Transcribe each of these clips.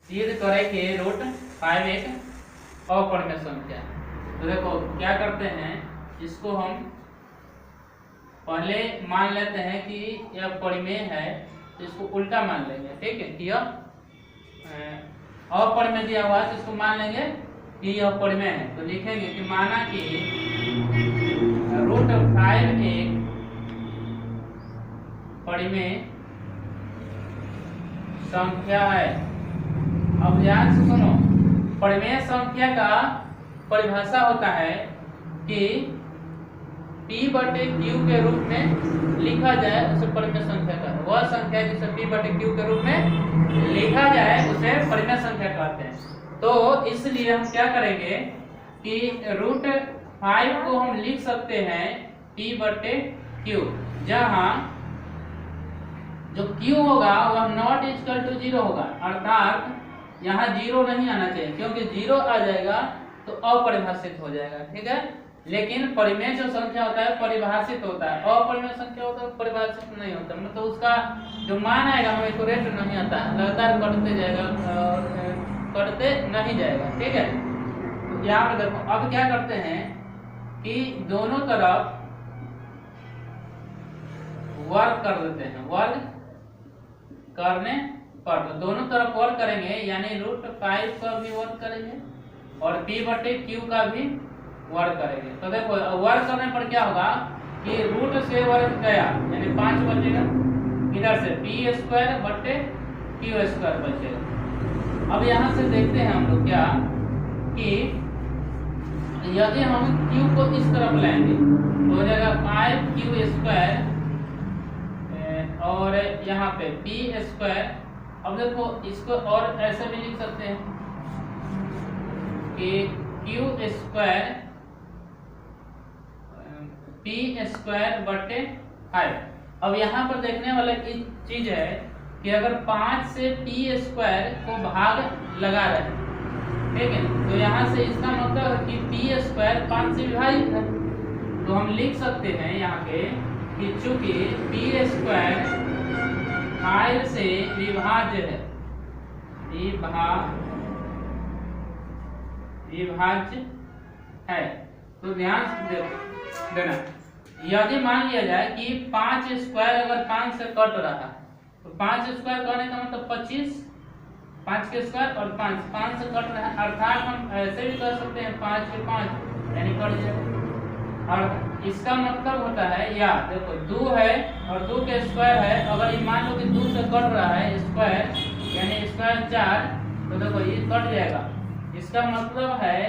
सिद्ध करें कि रूट 5 एक अपरिमेय संख्या। तो देखो क्या करते हैं, इसको हम पहले मान लेते हैं कि यह परिमेय है, तो इसको उल्टा मान लेंगे। ठीक है, कि यह अपरिमेय दिया हुआ है तो इसको मान लेंगे कि यह परिमेय है। तो लिखेंगे कि माना कि रूट 5 एक परिमेय संख्या है। अब ध्यान से सुनो, परिमेय संख्या का परिभाषा होता है कि P/Q के रूप में लिखा जाए उसे परिमेय संख्या कहते हैं। वह संख्या जिसे P/Q के रूप में लिखा जाए उसे परिमेय संख्या कहते हैं। तो इसलिए हम क्या करेंगे कि रूट 5 को हम लिख सकते हैं P/Q, जहां जो Q होगा वह नॉट इक्वल टू 0 होगा, अर्थात यहाँ 0 नहीं आना चाहिए, क्योंकि 0 आ जाएगा तो अपरिभाषित हो जाएगा। ठीक है, लेकिन परिमेय जो संख्या होता है परिभाषित होता है, अपरिमेय संख्या होता है परिभाषित नहीं होता। मतलब उसका जो मान आएगा हमें एक्यूरेट नहीं आता, लगातार कटते जाएगा और कटते नहीं जाएगा। ठीक है, तो यहाँ पे देखो अब क्या करते हैं कि दोनों तरफ वर्क कर देते हैं। वर्क करने पर तो दोनों तरफ वर्क करेंगे, यानी रूट 5 का भी वर्क करेंगे और P/Q का भी वर्क करेंगे। तो देखो वर्क करने पर क्या होगा कि रूट से वर्क गया यानी 5 बचेगा, इधर से P²/Q² बचेगा। अब यहाँ से देखते हैं हम लोग क्या कि यदि हम Q को इस तरफ लाएंगे तो हो जाएगा 5Q² और यहाँ पे P²। अब देखो इसको और ऐसे भी लिख सकते हैं कि Q² P²/5। अब यहाँ पर देखने वाला एक चीज है कि अगर 5 से P² को भाग लगा रहे हैं, ठीक है, तो यहाँ से इसका मतलब है कि P² 5 से विभाजित है। तो हम लिख सकते हैं यहाँ पे कि चूंकि P² 5 से विभाज्य है, विभाज्य है, तो ध्यान से देना। यदि मान लिया जाए कि 5² अगर 5 से कट रहा है तो 5² कहने का मतलब 25, 5 के स्क्वायर और 5 से कट रहा है, अर्थात हम ऐसे भी कर सकते हैं 5 के 5 यानी कट जाएगा। और इसका मतलब होता है, या देखो 2 है और 2 के स्क्वायर है, अगर ये मान लो कि 2 से कट रहा है स्क्वायर यानी स्क्वायर 4, तो देखो ये कट जाएगा। इसका मतलब है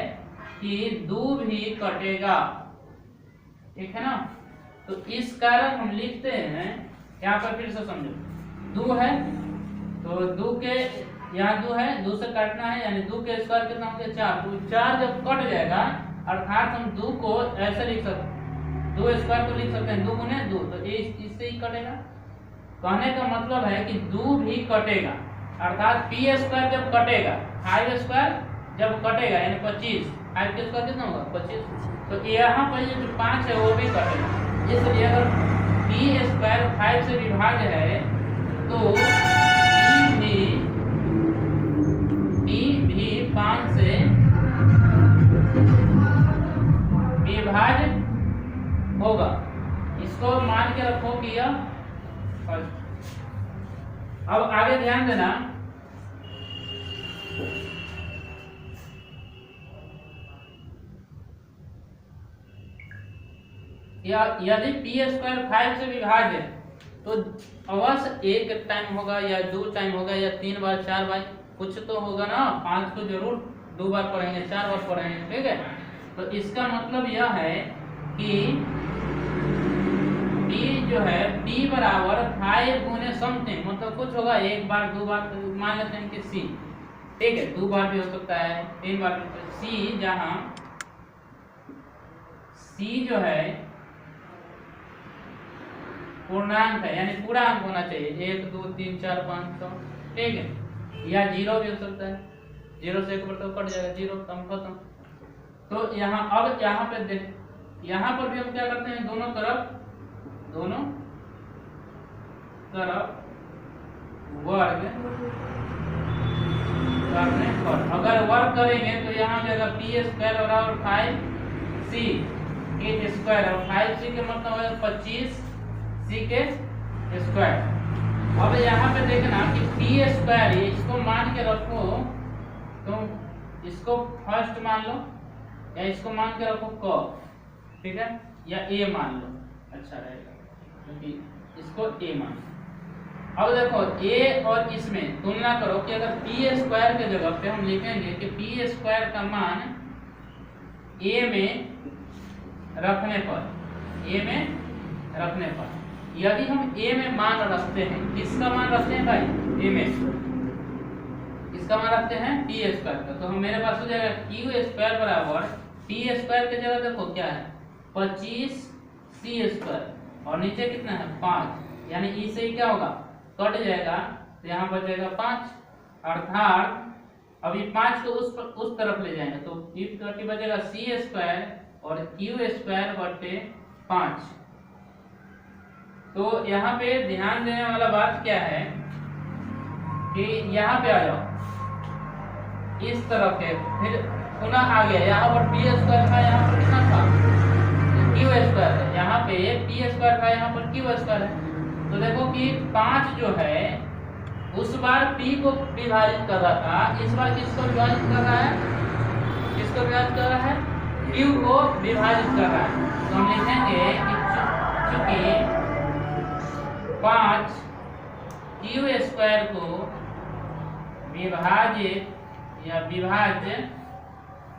कि 2 भी कटेगा। ठीक है ना, तो इस कारण हम लिखते हैं, यहाँ पर फिर से समझो, 2 है तो 2 के यहाँ 2 है, 2 से काटना है यानी 2 के स्क्वायर कितना हो गया 4, तो 4 जब कट जाएगा अर्थात हम 2 को ऐसे लिख सकते हैं, 2 स्क्वायर को लिख सकते हैं 2 गुने 2, तो ये इससे ही कटेगा। कहने का मतलब है कि 2 भी कटेगा, अर्थात P² जब कटेगा 5² जब कटेगा यानी 25, 5 के स्क्वायर कितना होगा 25, तो यहाँ पर ये जो 5 है वो भी कटेगा। इसलिए अगर P² 5 से विभाज्य है तो P भी 5 से विभाज्य होगा। इसको मान के रखो कि यह। अब आगे ध्यान देना, यदि P² 5 से विभाज्य है तो अवश्य एक टाइम होगा या 2 टाइम होगा या 3 बार 4 बार कुछ तो होगा ना। 5 को जरूर 2 बार पढ़ेंगे 4 बार पढ़ेंगे। ठीक है, तो इसका मतलब यह है कि P जो है P बराबर 5 गुने समथिंग, मतलब कुछ होगा 1 बार 2 बार, मान लेते हैं कि C। ठीक है, 2 बार भी हो सकता है 3 बार भी। C जहां C जो है पूर्णांक है यानी पूरा अंक होना चाहिए, 1 2 3 4 5 6। ठीक है, या 0 भी हो सकता है, 0 से 1 बार तो कट जाएगा, 0 कम खत्म। तो यहाँ अब यहाँ पे देख, यहाँ पर भी हम क्या करते हैं, दोनों तरफ वर्ग करने पर। अगर वर्क करेंगे तो यहाँ जाएगा पी स्क्वायर बराबर 5c के स्क्वायर, और 5c के मतलब है 25c के स्क्वायर। अब यहाँ पे देखना कि पी स्क्वायर, इसको मान के रखो, तो इसको फर्स्ट मान लो या इसको मान के रखो क, ठीक है, या ए मान लो, अच्छा रहेगा क्योंकि इसको ए मान लो। अब देखो ए और इसमें तुलना करो कि अगर पी स्क्वायर के जगह पे हम लिखेंगे कि पी स्क्वायर का मान ए में रखने पर, यदि हम ए में मान रखते हैं, किसका मान रखते हैं भाई, ए में, इसका मान रखते हैं पी स्क्वायर का, तो हम मेरे पास हो जाएगा क्यू स्क्वायर बराबर पी स्क्वायर के जगह देखो क्या है 25c स्क्वायर, और नीचे कितना है 5, यानी ई से ही क्या होगा कट जाएगा, तो यहाँ बचेगा 5, अर्थात अभी 5 को उस तरफ ले जाएंगे तो ई बचेगा सी स्क्वायर और क्यू स्क्वायर बटे 5। तो यहाँ पे ध्यान देने वाला बात क्या है कि यहाँ पे आ जाओ इस तरफ के, फिर पुनः आ गया यहाँ पर पी स्क्वायर था, यहाँ पर कितना था क्यू स्क्वायर है, यहाँ पे पी स्क्वायर था, यहाँ पर क्यू स्क्वायर है। तो देखो कि 5 जो है उस बार p को विभाजित कर रहा था, इस बार किसको विभाजित कर रहा है, किसको विभाजित कर रहा है, q को विभाजित कर रहा है। तो हम लिखेंगे कि चूंकि 5 क्यू स्क्वायर को विभाजित या विभाज्य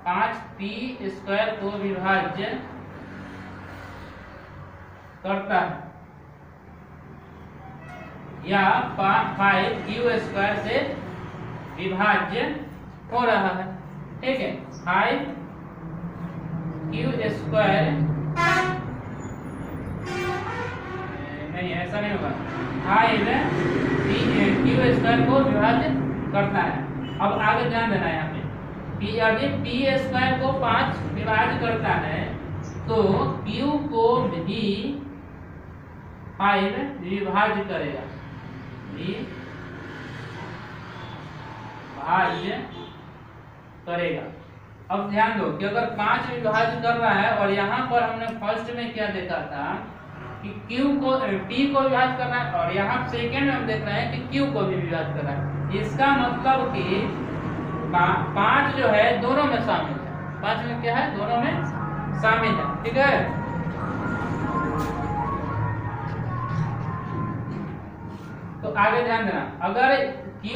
5p स्क्वायर को विभाज्य करता है, या 5q स्क्वायर से विभाज्य हो रहा है, ठीक है। 5q स्क्वायर नहीं, ऐसा नहीं होगा, 5q स्क्वायर को विभाजित करता है। अब आगे ध्यान देना है यहाँ पे कि यदि p स्क्वायर को 5 विभाजित करता है तो q को भी 5 विभाज्य करेगा, विभाज्य करेगा। अब ध्यान दो कि अगर 5 विभाज्य कर रहा है, और यहाँ पर हमने फर्स्ट में क्या देखा था कि q को p को विभाज्य करना है, और यहाँ सेकेंड में हम देख रहे हैं कि q को भी विभाज्य करना है। इसका मतलब कि 5 जो है दोनों में शामिल है, 5 में क्या है, दोनों में शामिल है, ठीक है। तो आगे ध्यान देना, अगर q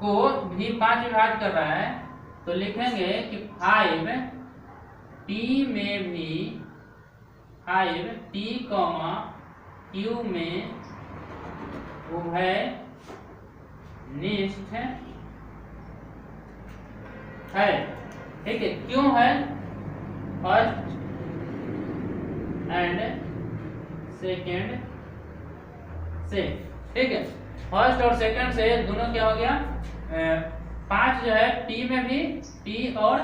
को भी 5 विभाजित कर रहा है तो लिखेंगे कि 5p में भी 5p, q में उभयनिष्ठ है, ठीक है। क्यों है, फर्स्ट एंड सेकेंड से, ठीक है, फर्स्ट और सेकंड से दोनों क्या हो गया, 5 जो है p में भी, p और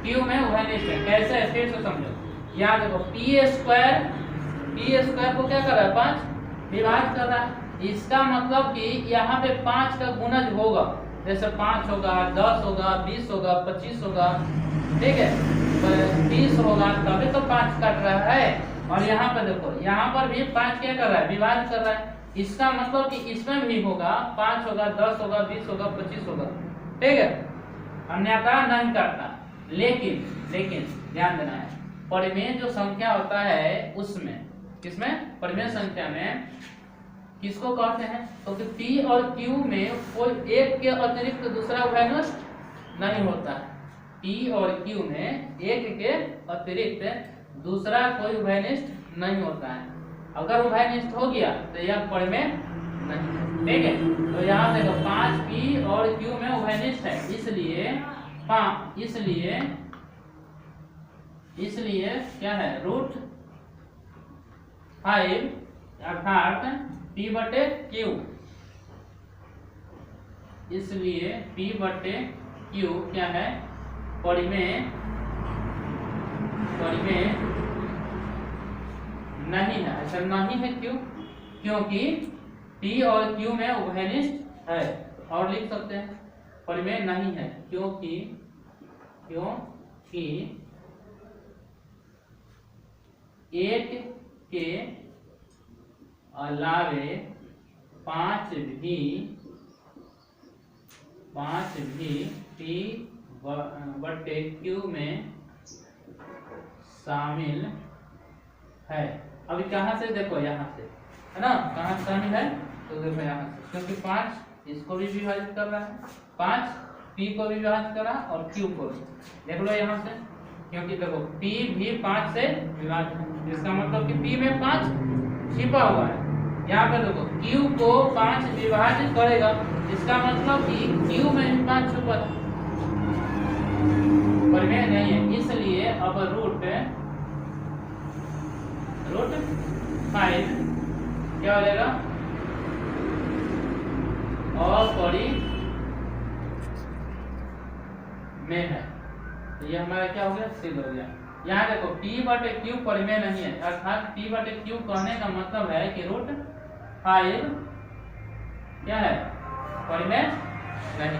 q में उभयनिष्ठ है। कैसे है फिर से समझो, यहाँ देखो p स्क्वायर को क्या कर रहा है, 5 विभाजित कर रहा है। इसका मतलब कि यहाँ पे 5 का गुणज होगा, जैसे 5 होगा, 10 होगा, 20 होगा, 25 होगा, ठीक है, 30 होगा, तभी तो 5 काट रहा है। और यहाँ पर देखो, यहाँ पर भी 5 क्या कर रहा है, विभाजित कर रहा है। इसका मतलब कि इसमें भी होगा, 5 होगा, 10 होगा, 20 होगा, 25 होगा, ठीक है, अन्यथा नहीं काटना। लेकिन ध्यान देना है, परिमेय जो संख्या होता है उसमें, किसमें, परिमेय संख्या में किसको कहते हैं, तो कि p और q में कोई एक के अतिरिक्त दूसरा उभयनिष्ठ नहीं होता है। p और q में एक के अतिरिक्त दूसरा कोई उभयनिष्ठ नहीं होता है। अगर उभयनिष्ठ हो गया तो यह परिमेय नहीं, ठीक है। तो यहाँ देखो 5p और q में उभयनिष्ठ है, इसलिए क्या है, √5 अर्थात p बटे q, इसलिए p बटे q क्या है, परिमेय नहीं है। ऐसा नहीं है, क्यों, क्योंकि p और q में उभयनिष्ठ है। और लिख सकते हैं, परिमेय नहीं है क्योंकि 8 के अलावे 5 भी P/Q में शामिल है। अभी कहाँ से देखो, यहाँ से है ना, कहाँ शामिल है तो देखो यहाँ से, क्योंकि 5 इसको भी विभाजित कर रहा है, 5 P को भी विभाजित कर रहा है और Q को भी। देख लो यहाँ से, क्योंकि देखो P भी 5 से विभाजित है, इसका मतलब कि P में 5 छिपा हुआ है। यहाँ पे देखो Q को 5 विभाजित करेगा, इसका मतलब कि Q में भी 5 छुपा है, परिमेय नहीं है। इसलिए अब रूट 5 क्या हो जाएगा, अपरिमेय है। तो ये हमारा क्या हो गया, सिद्ध हो गया। यहाँ देखो P/Q परिमेय नहीं है, अर्थात P/Q कहने का मतलब है कि √5 क्या है, परिमेय नहीं।